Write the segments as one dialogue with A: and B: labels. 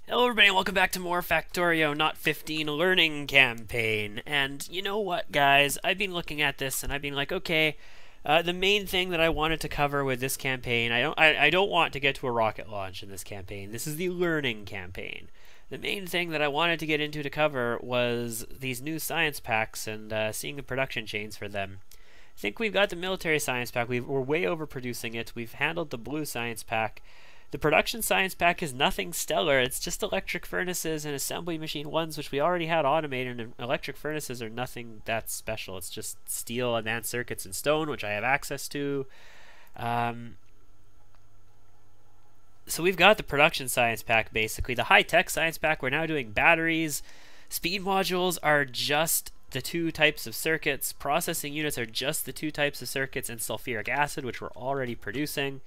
A: Hello everybody, welcome back to more Factorio Not 15 learning campaign. And you know what, guys? I've been looking at this and I've been like, okay, the main thing that I wanted to cover with this campaign, I don't want to get to a rocket launch in this campaign. This is the learning campaign. The main thing that I wanted to get into to cover was these new science packs and seeing the production chains for them. I think we've got the military science pack. We're way overproducing it. We've handled the blue science pack. The production science pack is nothing stellar. It's just electric furnaces and assembly machine ones, which we already had automated, and electric furnaces are nothing that special. It's just steel, advanced circuits, and stone, which I have access to. So we've got the production science pack, basically. The high-tech science pack, we're now doing batteries. Speed modules are just the two types of circuits. Processing units are just the two types of circuits, and sulfuric acid, which we're already producing.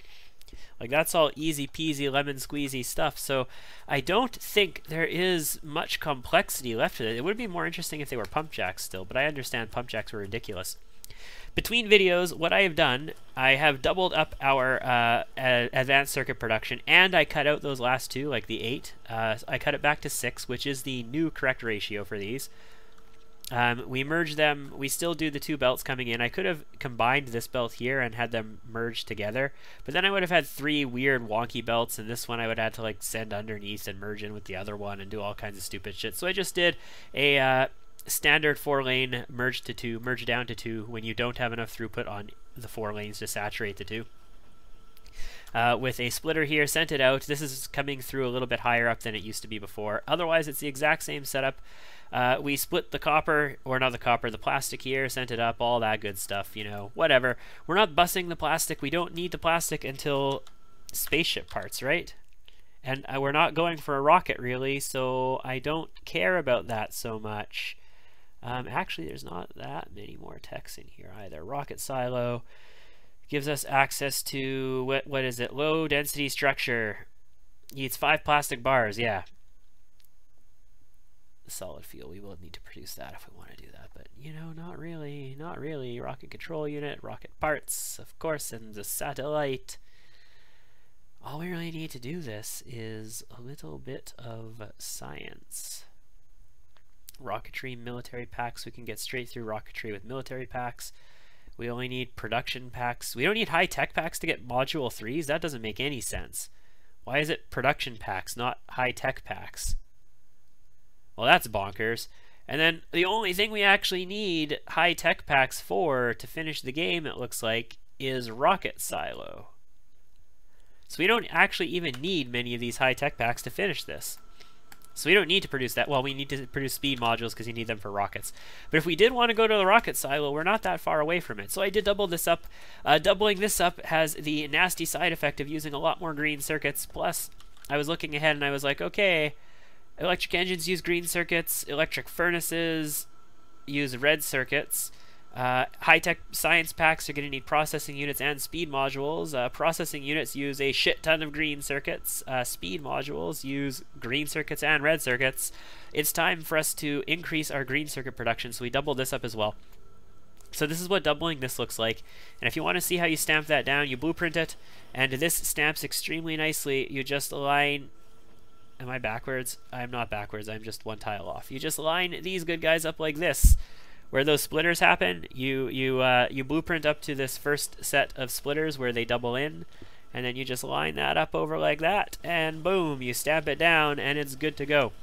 A: Like, that's all easy peasy lemon squeezy stuff. So I don't think there is much complexity left to it. It would be more interesting if they were pump jacks still, but I understand pump jacks were ridiculous. Between videos, what I have done, I have doubled up our advanced circuit production, and I cut out those last two, like the 8. I cut it back to 6, which is the new correct ratio for these. We merge them. We still do the two belts coming in. I could have combined this belt here and had them merged together, but then I would have had 3 weird wonky belts, and this one I would have to like send underneath and merge in with the other one and do all kinds of stupid shit. So I just did a standard 4-lane merge to 2, merge down to 2 when you don't have enough throughput on the 4 lanes to saturate the 2. With a splitter here, sent it out. This is coming through a little bit higher up than it used to be before. Otherwise, it's the exact same setup. We split the copper, or not the copper, the plastic here, sent it up, all that good stuff, you know, whatever. We're not bussing the plastic. We don't need the plastic until spaceship parts, right? And we're not going for a rocket, really, so I don't care about that so much. Actually, there's not that many more techs in here either. Rocket silo gives us access to, what is it, low density structure. Needs 5 plastic bars, yeah. Solid fuel, we will need to produce that if we want to do that, but you know, not really. Rocket control unit, rocket parts, of course, and the satellite. All we really need to do this is a little bit of science. Rocketry military packs, we can get straight through rocketry with military packs. We only need production packs. We don't need high-tech packs to get module 3s. That doesn't make any sense. Why is it production packs, not high-tech packs? Well, that's bonkers. And then the only thing we actually need high-tech packs for to finish the game, it looks like, is rocket silo. So we don't actually even need many of these high-tech packs to finish this. So we don't need to produce that. Well, we need to produce speed modules because you need them for rockets. But if we did want to go to the rocket silo, we're not that far away from it. So I did double this up. Doubling this up has the nasty side effect of using a lot more green circuits. Plus, I was looking ahead and I was like, okay, electric engines use green circuits. Electric furnaces use red circuits. High-tech science packs are going to need processing units and speed modules. Processing units use a shit ton of green circuits. Speed modules use green circuits and red circuits. It's time for us to increase our green circuit production, so we double this up as well. So this is what doubling this looks like. And if you want to see how you stamp that down, you blueprint it, and this stamps extremely nicely. You just align... Am I backwards? I'm not backwards, I'm just one tile off. You just line these good guys up like this. Where those splitters happen, you blueprint up to this first set of splitters where they double in, and then you just line that up over like that, and boom, you stamp it down, and it's good to go.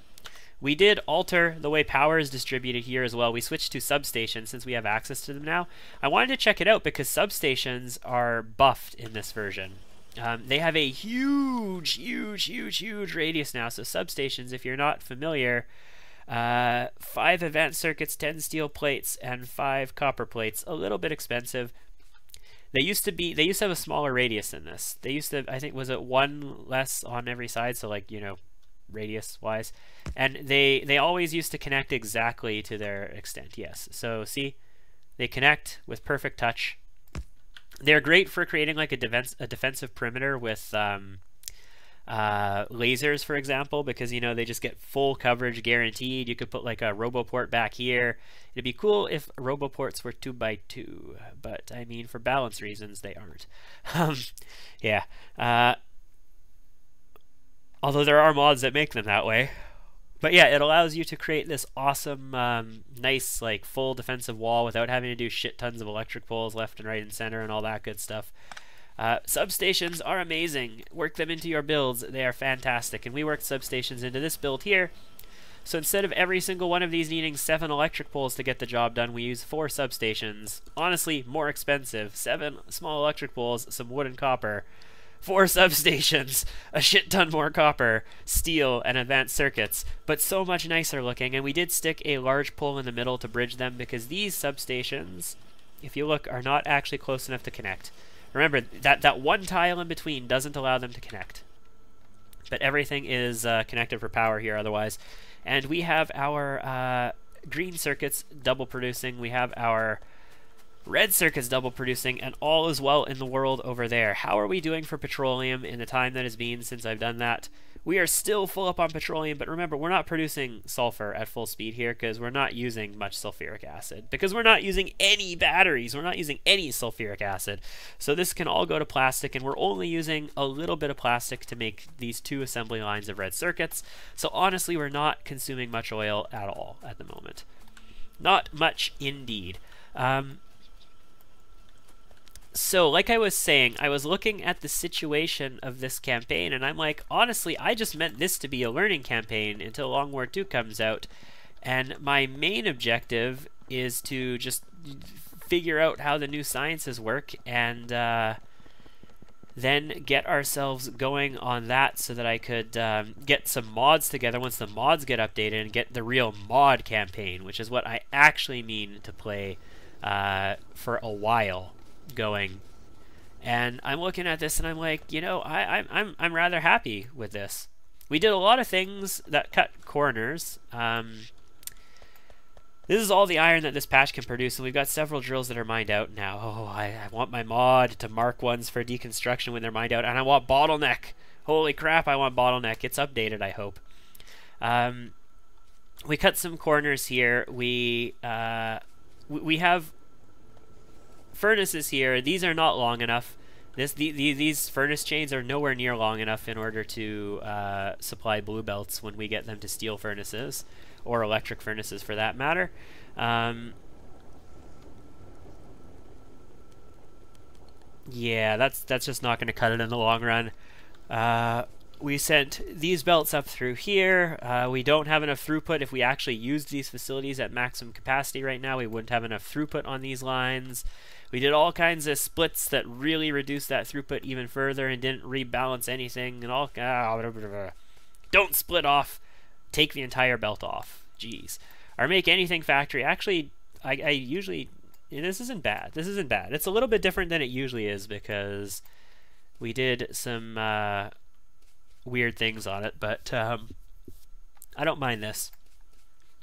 A: We did alter the way power is distributed here as well. We switched to substations since we have access to them now. I wanted to check it out because substations are buffed in this version. They have a huge radius now, so substations, if you're not familiar, 5 advanced circuits, 10 steel plates, and 5 copper plates. A little bit expensive. They used to have a smaller radius than this. They used to, I think, was it 1 less on every side, so like, you know, radius wise. And they always used to connect exactly to their extent, yes. So see, they connect with perfect touch. They're great for creating like a defensive perimeter with lasers, for example, because, you know, they just get full coverage guaranteed. You could put like a roboport back here. It'd be cool if roboports were 2x2, but I mean, for balance reasons, they aren't. Yeah. Although there are mods that make them that way. But yeah, it allows you to create this awesome, nice, like, full defensive wall without having to do shit tons of electric poles left and right and center and all that good stuff. Substations are amazing. Work them into your builds. They are fantastic. And we worked substations into this build here. So instead of every single one of these needing 7 electric poles to get the job done, we use 4 substations. Honestly, more expensive. 7 small electric poles, some wood and copper. 4 substations, a shit ton more copper, steel, and advanced circuits, but so much nicer looking. And we did stick a large pole in the middle to bridge them because these substations, if you look, are not actually close enough to connect. Remember, that one tile in between doesn't allow them to connect. But everything is connected for power here otherwise. And we have our green circuits double producing. We have our red circuits double producing, and all is well in the world over there. How are we doing for petroleum in the time that has been since I've done that? We are still full up on petroleum, but remember, we're not producing sulfur at full speed here because we're not using much sulfuric acid. Because we're not using any batteries. We're not using any sulfuric acid. So this can all go to plastic, and we're only using a little bit of plastic to make these 2 assembly lines of red circuits. So honestly, we're not consuming much oil at all at the moment. Not much indeed. So, like I was saying, I was looking at the situation of this campaign, and I'm like, honestly, I just meant this to be a learning campaign until Long War 2 comes out. And my main objective is to just figure out how the new sciences work and then get ourselves going on that so that I could get some mods together once the mods get updated and get the real mod campaign, which is what I actually mean to play for a while going. And I'm looking at this and I'm like, you know, I'm rather happy with this. We did a lot of things that cut corners. This is all the iron that this patch can produce, and we've got several drills that are mined out now. Oh, I want my mod to mark ones for deconstruction when they're mined out, and I want bottleneck. Holy crap, I want bottleneck. It's updated, I hope. We cut some corners here. We have furnaces here. These are not long enough. These furnace chains are nowhere near long enough in order to supply blue belts when we get them to steel furnaces, or electric furnaces for that matter. Yeah, that's just not going to cut it in the long run. We sent these belts up through here. We don't have enough throughput. If we actually used these facilities at maximum capacity right now, we wouldn't have enough throughput on these lines. We did all kinds of splits that really reduced that throughput even further and didn't rebalance anything. And all don't split off. Take the entire belt off. Jeez. Or make anything factory. Actually, I usually... This isn't bad. This isn't bad. It's a little bit different than it usually is because we did some weird things on it, but I don't mind this.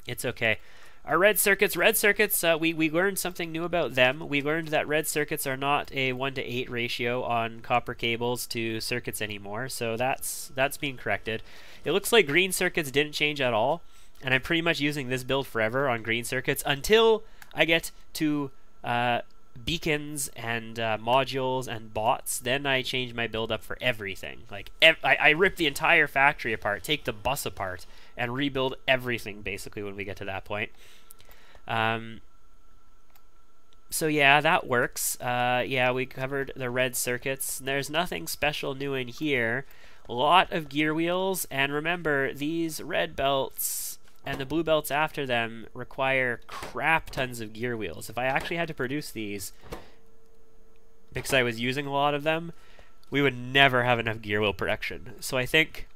A: It's okay. Our red circuits, we learned something new about them. We learned that red circuits are not a 1:8 ratio on copper cables to circuits anymore, so that's being corrected. It looks like green circuits didn't change at all, and I'm pretty much using this build forever on green circuits until I get to beacons and modules and bots. Then I change my build up for everything. Like I rip the entire factory apart, take the bus apart, and rebuild everything basically when we get to that point. So yeah, that works. Yeah, we covered the red circuits. There's nothing special new in here. A lot of gear wheels, and remember, these red belts and the blue belts after them require crap tons of gear wheels. If I actually had to produce these, because I was using a lot of them, we would never have enough gear wheel production. So I think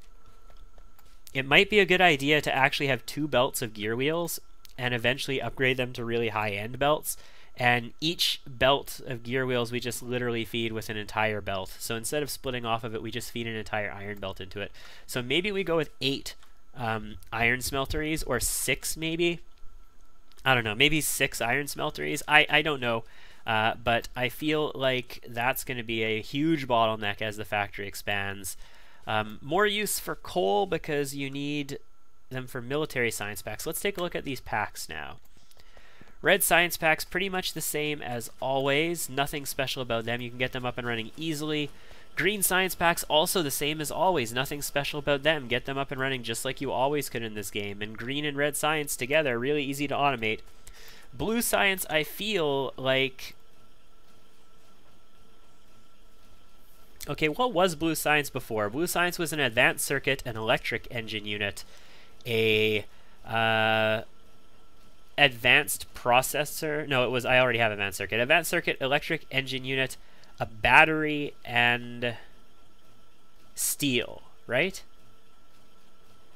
A: it might be a good idea to actually have 2 belts of gear wheels and eventually upgrade them to really high-end belts. And each belt of gear wheels we just literally feed with an entire belt. So instead of splitting off of it, we just feed an entire iron belt into it. So maybe we go with 8 iron smelteries, or 6 maybe. I don't know, maybe 6 iron smelteries. I don't know. But I feel like that's going to be a huge bottleneck as the factory expands. More use for coal because you need them for military science packs. Let's take a look at these packs now. Red science packs, pretty much the same as always. Nothing special about them. You can get them up and running easily. Green science packs, also the same as always. Nothing special about them. Get them up and running just like you always could in this game. And green and red science together, really easy to automate. Blue science, I feel like... Okay, what was blue science before? Blue science was an advanced circuit, an electric engine unit, a advanced processor. No, it was, I already have advanced circuit. Advanced circuit, electric engine unit, a battery, and steel, right?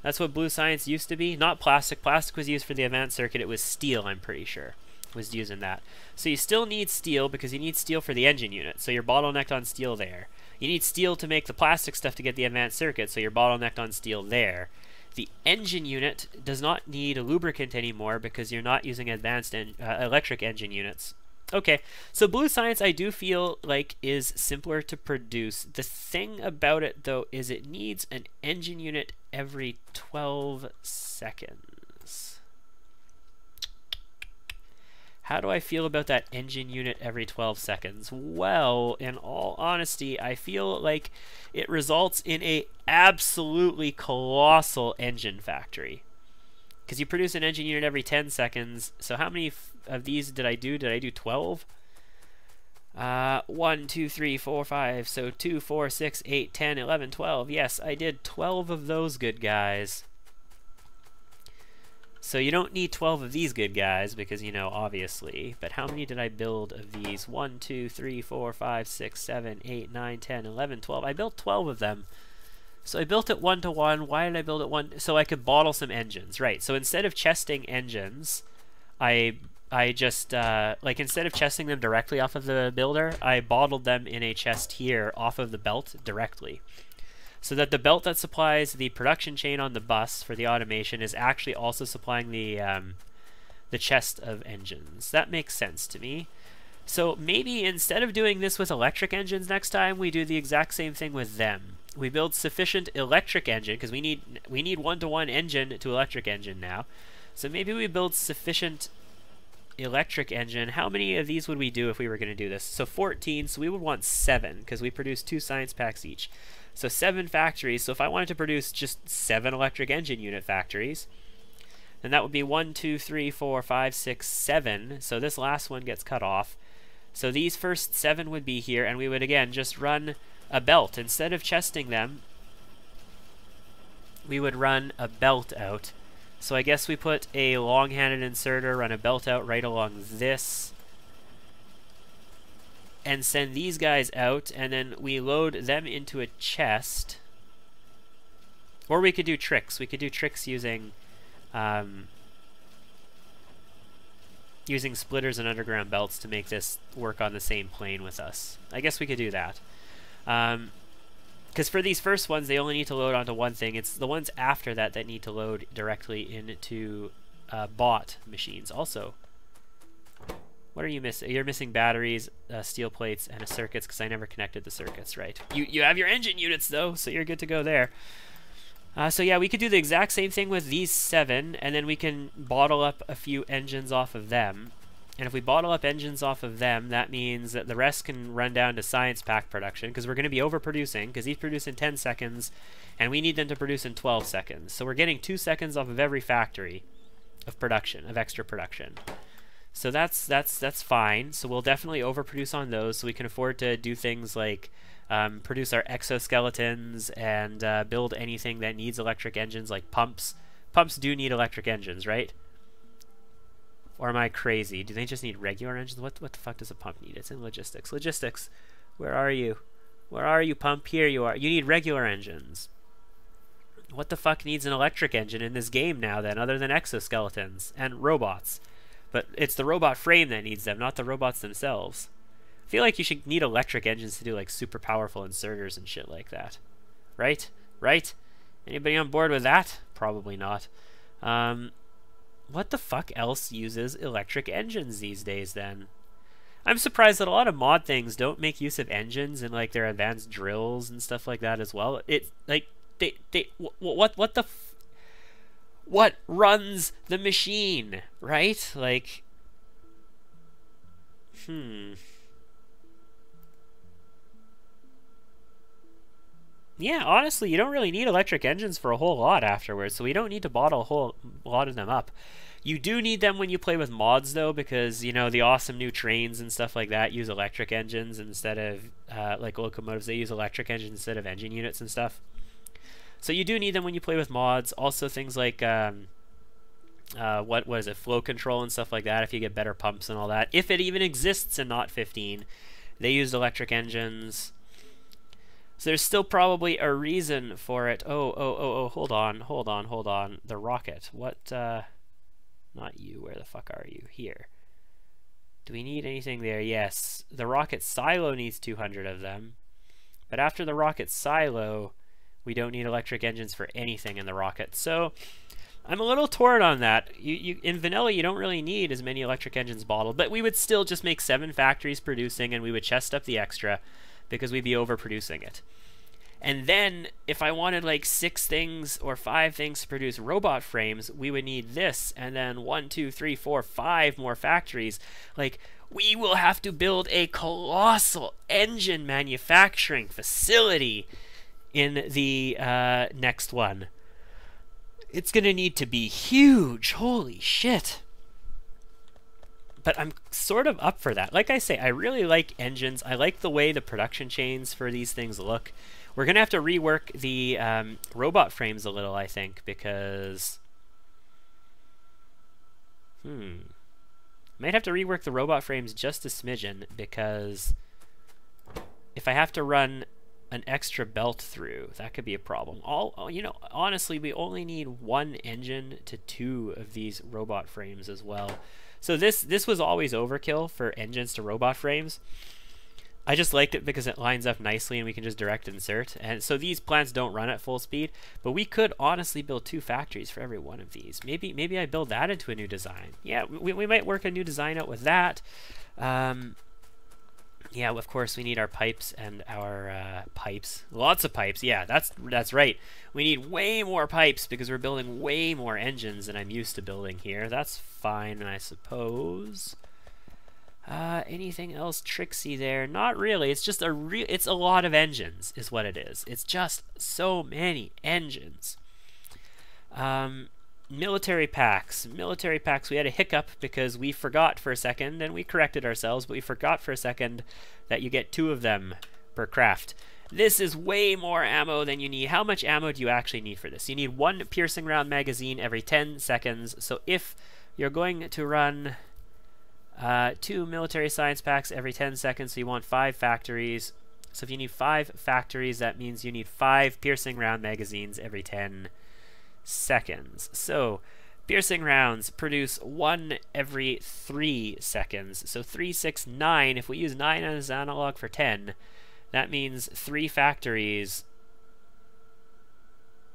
A: That's what blue science used to be. Not plastic. Plastic was used for the advanced circuit. It was steel, I'm pretty sure, was using that. So you still need steel because you need steel for the engine unit. So you're bottlenecked on steel there. You need steel to make the plastic stuff to get the advanced circuit. So you're bottlenecked on steel there. The engine unit does not need a lubricant anymore because you're not using advanced electric engine units. Okay, so blue science I do feel like is simpler to produce. The thing about it though is it needs an engine unit every 12 seconds. How do I feel about that engine unit every 12 seconds? Well, in all honesty, I feel like it results in a absolutely colossal engine factory. Because you produce an engine unit every 10 seconds. So how many of these did I do? Did I do 12? 1, 2, 3, 4, 5. So 2, 4, 6, 8, 10, 11, 12. Yes, I did 12 of those good guys. So you don't need 12 of these good guys because, you know, obviously. But how many did I build of these? 1, 2, 3, 4, 5, 6, 7, 8, 9, 10, 11, 12. I built 12 of them. So I built it 1-to-1. Why did I build it 1? So I could bottle some engines, right? So instead of chesting engines, I just, like instead of chesting them directly off of the builder, I bottled them in a chest here off of the belt directly. So that the belt that supplies the production chain on the bus for the automation is actually also supplying the chest of engines. That makes sense to me. So maybe instead of doing this with electric engines next time, we do the exact same thing with them. We build sufficient electric engine, because we need 1-to-1 engine to electric engine now. So maybe we build sufficient electric engine. How many of these would we do if we were going to do this? So 14, so we would want 7, because we produce 2 science packs each. So 7 factories. So if I wanted to produce just 7 electric engine unit factories, then that would be 1, 2, 3, 4, 5, 6, 7. So this last one gets cut off. So these first 7 would be here, and we would again just run a belt. Instead of chesting them, we would run a belt out. So I guess we put a long-handed inserter, run a belt out right along this, and send these guys out, and then we load them into a chest. Or we could do tricks. We could do tricks using using splitters and underground belts to make this work on the same plane with us. I guess we could do that. Because for these first ones, they only need to load onto one thing. It's the ones after that that need to load directly into bot machines. Also, what are you missing? You're missing batteries, steel plates, and a circuits, because I never connected the circuits, right? You have your engine units, though, so you're good to go there. So yeah, we could do the exact same thing with these 7, and then we can bottle up a few engines off of them. And if we bottle up engines off of them, that means that the rest can run down to science pack production, because we're going to be overproducing, because these produce in 10 seconds, and we need them to produce in 12 seconds. So we're getting 2 seconds off of every factory of production, of extra production. So that's fine. So we'll definitely overproduce on those, so we can afford to do things like produce our exoskeletons and build anything that needs electric engines, like pumps. Pumps do need electric engines, right? Or am I crazy? Do they just need regular engines? What the fuck does a pump need? It's in logistics. Logistics, where are you? Where are you, pump? Here you are. You need regular engines. What the fuck needs an electric engine in this game now then, other than exoskeletons and robots? But it's the robot frame that needs them, not the robots themselves. I feel like you should need electric engines to do like super powerful inserters and shit like that. Right? Right? Anybody on board with that? Probably not. What the fuck else uses electric engines these days then? I'm surprised that a lot of mod things don't make use of engines in like their advanced drills and stuff like that as well. It like what runs the machine, right? Like Yeah, honestly, you don't really need electric engines for a whole lot afterwards, so we don't need to bottle a whole lot of them up. You do need them when you play with mods, though, because, you know, the awesome new trains and stuff like that use electric engines instead of, like locomotives, they use electric engines instead of engine units and stuff. So you do need them when you play with mods. Also things like, what is it, flow control and stuff like that, if you get better pumps and all that. If it even exists in Not 15, they used electric engines. So there's still probably a reason for it. Oh, hold on. The rocket. What, not you, where the fuck are you? Here. Do we need anything there? Yes. The rocket silo needs 200 of them. But after the rocket silo, we don't need electric engines for anything in the rocket. So I'm a little torn on that. In vanilla, you don't really need as many electric engines bottled, but we would still just make 7 factories producing, and we would chest up the extra because we'd be overproducing it. And then, if I wanted like 6 things or 5 things to produce robot frames, we would need this, and then 1, 2, 3, 4, 5 more factories. Like, we will have to build a colossal engine manufacturing facility in the next one. It's gonna need to be huge. Holy shit. But I'm sort of up for that. Like I say, I really like engines. I like the way the production chains for these things look. We're going to have to rework the robot frames a little, I think, because... Might have to rework the robot frames just a smidgen, because if I have to run an extra belt through, that could be a problem. You know, honestly, we only need 1 engine to 2 of these robot frames as well. So this was always overkill for engines to robot frames. I just liked it because it lines up nicely and we can just direct insert. And so these plants don't run at full speed, but we could honestly build 2 factories for every one of these. Maybe I build that into a new design. Yeah, we might work a new design out with that. Yeah, of course we need our pipes and our pipes. Lots of pipes. Yeah, that's right. We need way more pipes because we're building way more engines than I'm used to building here. That's fine, I suppose. Anything else tricksy there? Not really. It's just it's a lot of engines is what it is. It's just so many engines. Military packs. Military packs, we had a hiccup because we forgot for a second, and we corrected ourselves, but we forgot for a second that you get 2 of them per craft. This is way more ammo than you need. How much ammo do you actually need for this? You need 1 piercing round magazine every 10 seconds. So if you're going to run 2 military science packs every 10 seconds, so you want 5 factories. So if you need 5 factories, that means you need 5 piercing round magazines every 10 seconds. So piercing rounds produce 1 every 3 seconds. So 3, 6, 9. If we use 9 as analog for 10, that means 3 factories.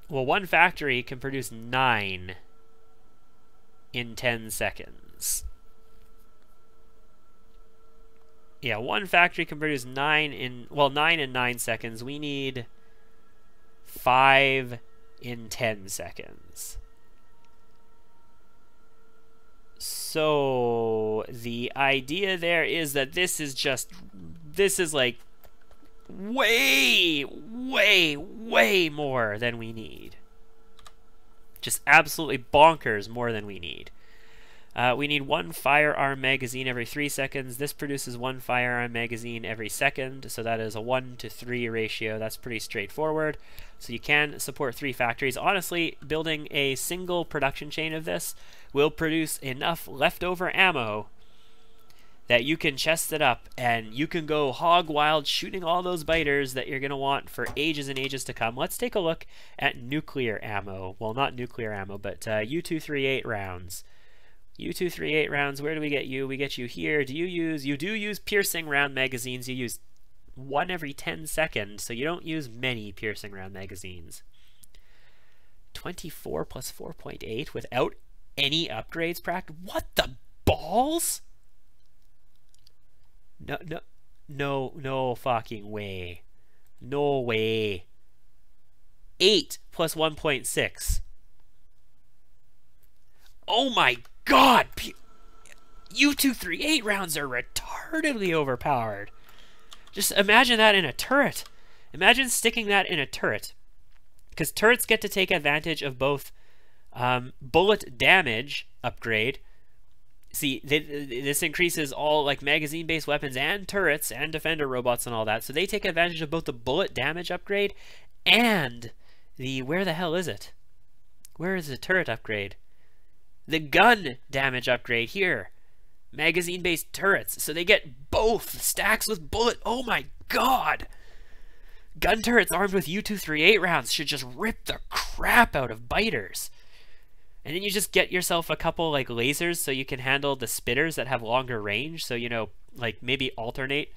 A: Well, 1 factory can produce 9 in 10 seconds. Yeah, 1 factory can produce 9 in 9 seconds. We need 5 in 10 seconds. So the idea there is that this is like way more than we need. Just absolutely bonkers more than we need. We need 1 firearm magazine every 3 seconds. This produces 1 firearm magazine every second, so that is a 1-to-3 ratio. That's pretty straightforward. So you can support 3 factories. Honestly, building a single production chain of this will produce enough leftover ammo that you can chest it up and you can go hog wild shooting all those biters that you're going to want for ages and ages to come. Let's take a look at nuclear ammo. Well, not nuclear ammo, but U-238 rounds. U-238 rounds, where do we get you? We get you here. You do use piercing round magazines. You use 1 every 10 seconds, so you don't use many piercing round magazines. 24 plus 4.8 without any upgrades, what the balls? No fucking way. No way. 8 plus 1.6. Oh my God! U-238 rounds are retardedly overpowered. Just imagine that in a turret. Imagine sticking that in a turret. Because turrets get to take advantage of both bullet damage upgrade. See, this increases all like magazine-based weapons and turrets and defender robots and all that. So they take advantage of both the bullet damage upgrade and the, where the hell is it? Where is the turret upgrade? The gun damage upgrade here. Magazine-based turrets. So they get both stacks with bullet. Oh my god! Gun turrets armed with U-238 rounds should just rip the crap out of biters. And then you just get yourself a couple like lasers so you can handle the spitters that have longer range. So, you know, like maybe alternate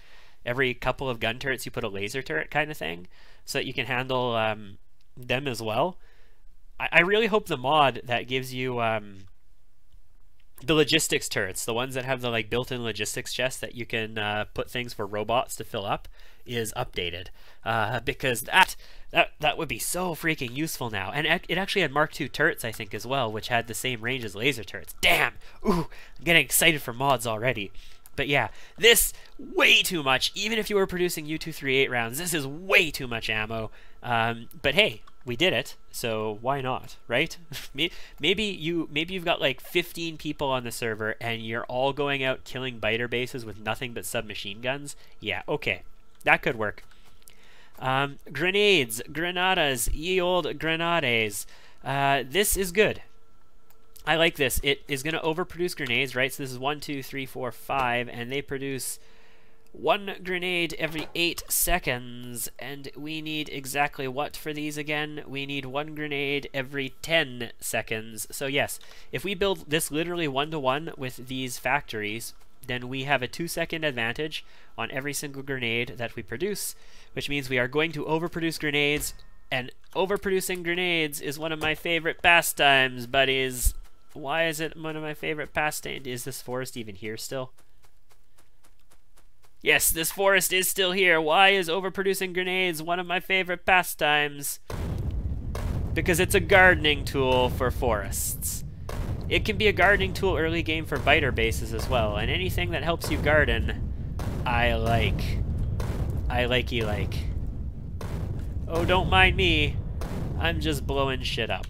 A: every couple of gun turrets you put a laser turret kind of thing so that you can handle them as well. I really hope the mod that gives you the logistics turrets, the ones that have the like built-in logistics chest that you can put things for robots to fill up, is updated, because that would be so freaking useful now. And it actually had Mark II turrets, I think, as well, which had the same range as laser turrets. Damn! Ooh, I'm getting excited for mods already. But yeah, this, way too much. Even if you were producing U-238 rounds, this is way too much ammo. But hey, we did it, so why not, right? maybe you've got like 15 people on the server and you're all going out killing biter bases with nothing but submachine guns. Yeah, okay, that could work. Grenades, granadas, ye old grenades. This is good. I like this. It is going to overproduce grenades, right? So this is 1, 2, 3, 4, 5, and they produce 1 grenade every 8 seconds, and we need exactly what for these again? We need 1 grenade every 10 seconds. So yes, if we build this literally 1-to-1 with these factories, then we have a 2-second advantage on every single grenade that we produce, which means we are going to overproduce grenades, and overproducing grenades is one of my favorite pastimes, buddies. Why is it one of my favorite pastimes? Is this forest even here still? Yes, this forest is still here. Why is overproducing grenades one of my favorite pastimes? Because it's a gardening tool for forests. It can be a gardening tool early game for biter bases as well, and anything that helps you garden, I like. I likey like. Oh, don't mind me. I'm just blowing shit up.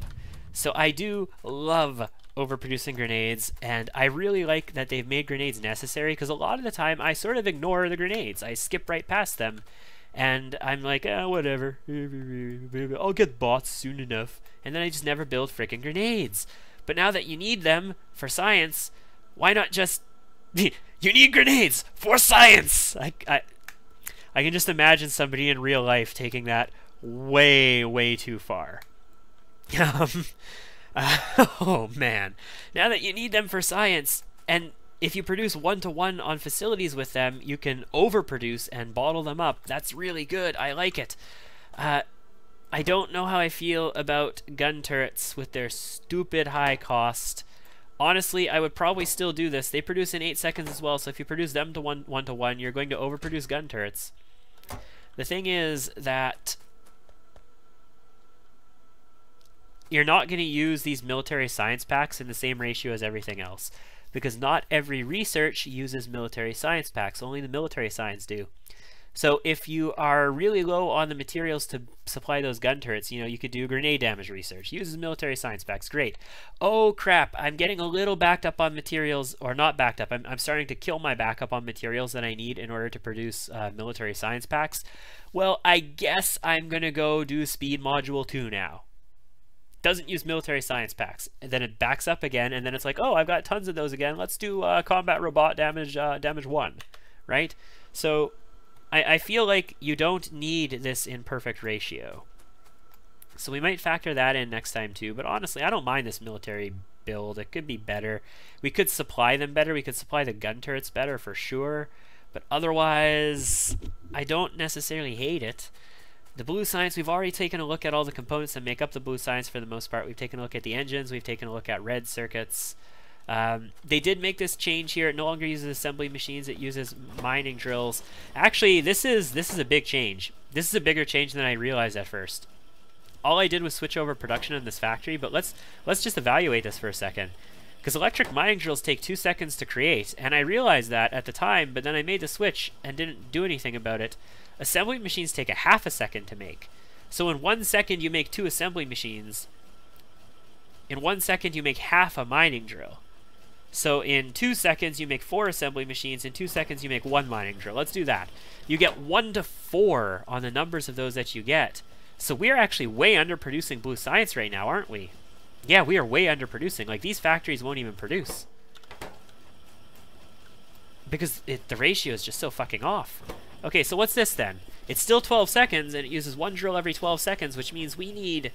A: So I do love overproducing grenades, and I really like that they've made grenades necessary, because a lot of the time I sort of ignore the grenades. I skip right past them, and I'm like, whatever. I'll get bots soon enough, and then I just never build frickin' grenades. But now that you need them for science, why not just... You need grenades for science! I can just imagine somebody in real life taking that way, way too far. Oh man, now that you need them for science, and if you produce 1-to-1 on facilities with them, you can overproduce and bottle them up. That's really good. I like it. I don't know how I feel about gun turrets with their stupid high cost. Honestly, I would probably still do this. They produce in 8 seconds as well, so if you produce them to 1-to-1, you're going to overproduce gun turrets. The thing is that you're not going to use these military science packs in the same ratio as everything else, because not every research uses military science packs. Only the military science do. So if you are really low on the materials to supply those gun turrets, you know, you could do grenade damage research. Uses military science packs. Great. Oh crap, I'm getting a little backed up on materials, or not backed up. I'm starting to kill my backup on materials that I need in order to produce military science packs. Well, I guess I'm going to go do speed module 2 now. Doesn't use military science packs. And then it backs up again, and then it's like, oh, I've got tons of those again. Let's do combat robot damage 1, right? So I feel like you don't need this in perfect ratio. So we might factor that in next time too, but honestly, I don't mind this military build. It could be better. We could supply them better. We could supply the gun turrets better for sure, but otherwise, I don't necessarily hate it. The blue science, we've already taken a look at all the components that make up the blue science for the most part. We've taken a look at the engines. We've taken a look at red circuits. They did make this change here. It no longer uses assembly machines. It uses mining drills. Actually, this is a big change. This is a bigger change than I realized at first. All I did was switch over production in this factory, but let's just evaluate this for a second. Because electric mining drills take 2 seconds to create, and I realized that at the time, but then I made the switch and didn't do anything about it. Assembly machines take a half a second to make. So in 1 second you make 2 assembly machines. In 1 second you make half a mining drill. So in 2 seconds you make 4 assembly machines, in 2 seconds you make 1 mining drill. Let's do that. You get 1 to 4 on the numbers of those that you get. So we're actually way underproducing blue science right now, aren't we? Yeah, we are way underproducing. Like, these factories won't even produce. Because the ratio is just so fucking off. Okay, so what's this then? It's still 12 seconds, and it uses 1 drill every 12 seconds, which means we need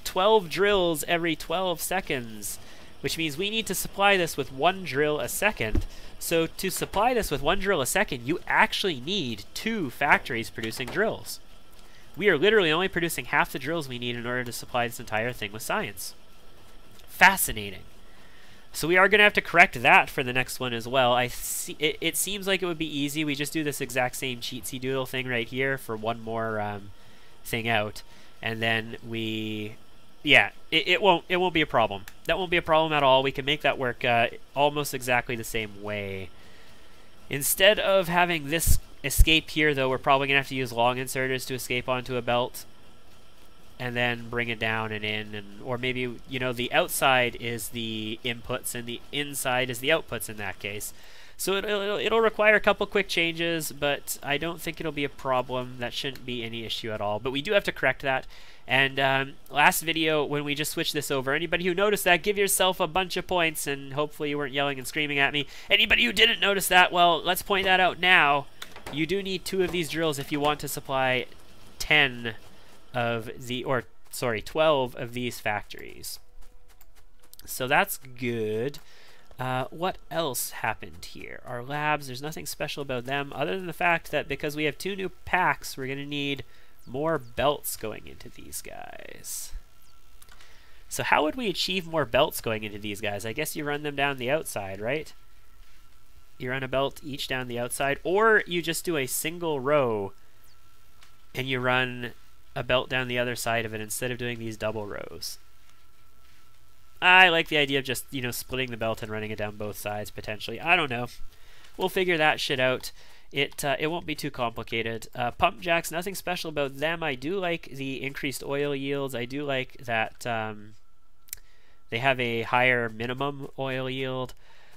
A: 12 drills every 12 seconds. Which means we need to supply this with 1 drill a second. So to supply this with 1 drill a second, you actually need 2 factories producing drills. We are literally only producing half the drills we need in order to supply this entire thing with science. Fascinating. So we are going to have to correct that for the next one as well. It seems like it would be easy. We just do this exact same cheatsy doodle thing right here for one more thing out. And then we... Yeah, it won't be a problem. That won't be a problem at all. We can make that work almost exactly the same way. Instead of having this escape here, though, we're probably going to have to use long inserters to escape onto a belt. And then bring it down and in, or maybe, you know, the outside is the inputs and the inside is the outputs in that case. So it'll require a couple quick changes, but I don't think it'll be a problem. That shouldn't be any issue at all. But we do have to correct that. And last video, when we just switched this over, anybody who noticed that, give yourself a bunch of points, and hopefully you weren't yelling and screaming at me. Anybody who didn't notice that, well, let's point that out now. You do need 2 of these drills if you want to supply 10 of the, or sorry, 12 of these factories. So that's good. What else happened here? Our labs, there's nothing special about them other than the fact that because we have 2 new packs, we're going to need more belts going into these guys. So how would we achieve more belts going into these guys? I guess you run them down the outside, right? You run a belt each down the outside, or you just do a single row and you run a belt down the other side of it instead of doing these double rows. I like the idea of just, you know, splitting the belt and running it down both sides potentially. I don't know. We'll figure that shit out. It won't be too complicated. Pump jacks, nothing special about them. I do like the increased oil yields. I do like that they have a higher minimum oil yield.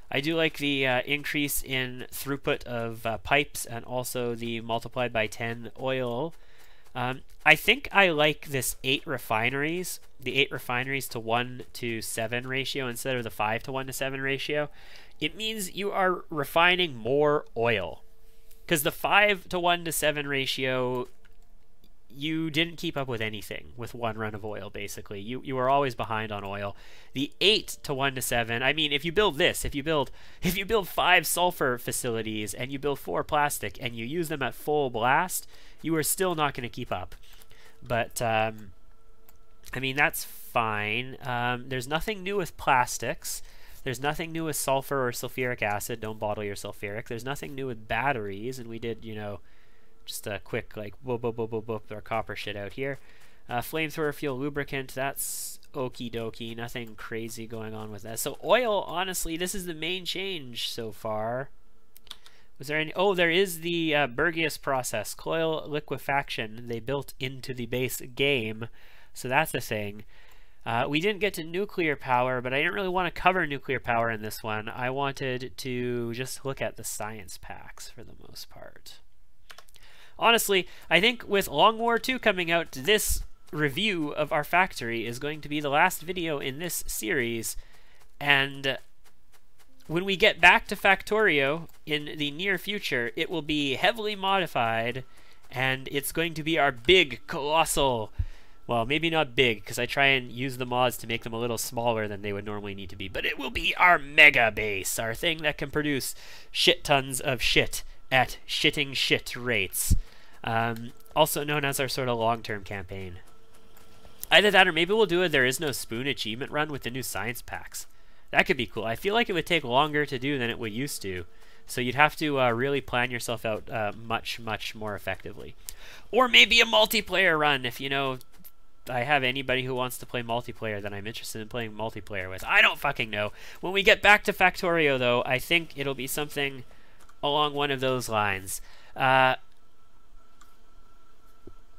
A: I do like the increase in throughput of pipes and also the multiplied by 10 oil. I think I like this 8 refineries, the 8 refineries to 1 to 7 ratio instead of the 5 to 1 to 7 ratio. It means you are refining more oil. Because the 5 to 1 to 7 ratio, you didn't keep up with anything with 1 run of oil, basically. You were always behind on oil. The 8 to 1 to 7, I mean, if you build this, if you build 5 sulfur facilities and you build 4 plastic and you use them at full blast, you are still not going to keep up. But, I mean, that's fine. There's nothing new with plastics. There's nothing new with sulfur or sulfuric acid. Don't bottle your sulfuric. There's nothing new with batteries, and we did, you know, just a quick, like, whoop, whoop, whoop, whoop, whoop, our copper shit out here. Flamethrower fuel lubricant, that's okie dokie. Nothing crazy going on with that. So oil, honestly, this is the main change so far. Was there any? Oh, there is the Burgius process, coil liquefaction. They built into the base game, so that's a thing. We didn't get to nuclear power, but I didn't really want to cover nuclear power in this one. I wanted to just look at the science packs for the most part. Honestly, I think with Long War 2 coming out, this review of our factory is going to be the last video in this series, and when we get back to Factorio in the near future, it will be heavily modified, and it's going to be our big, colossal... Well, maybe not big, because I try and use the mods to make them a little smaller than they would normally need to be. But it will be our mega base, our thing that can produce shit tons of shit at shitting shit rates. Also known as our sort of long-term campaign. Either that or maybe we'll do a There Is No Spoon achievement run with the new science packs. That could be cool. I feel like it would take longer to do than it would used to. So you'd have to really plan yourself out much, much more effectively. Or maybe a multiplayer run if, you know... I have anybody who wants to play multiplayer that I'm interested in playing multiplayer with. I don't fucking know. When we get back to Factorio, though, I think it'll be something along one of those lines.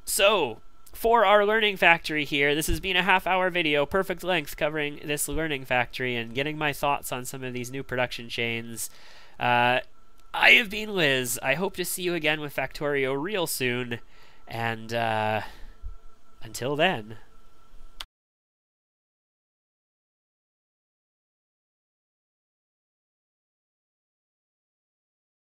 A: So, for our learning factory here, this has been a half-hour video, perfect length, covering this learning factory and getting my thoughts on some of these new production chains. I have been Liz. I hope to see you again with Factorio real soon. And until then...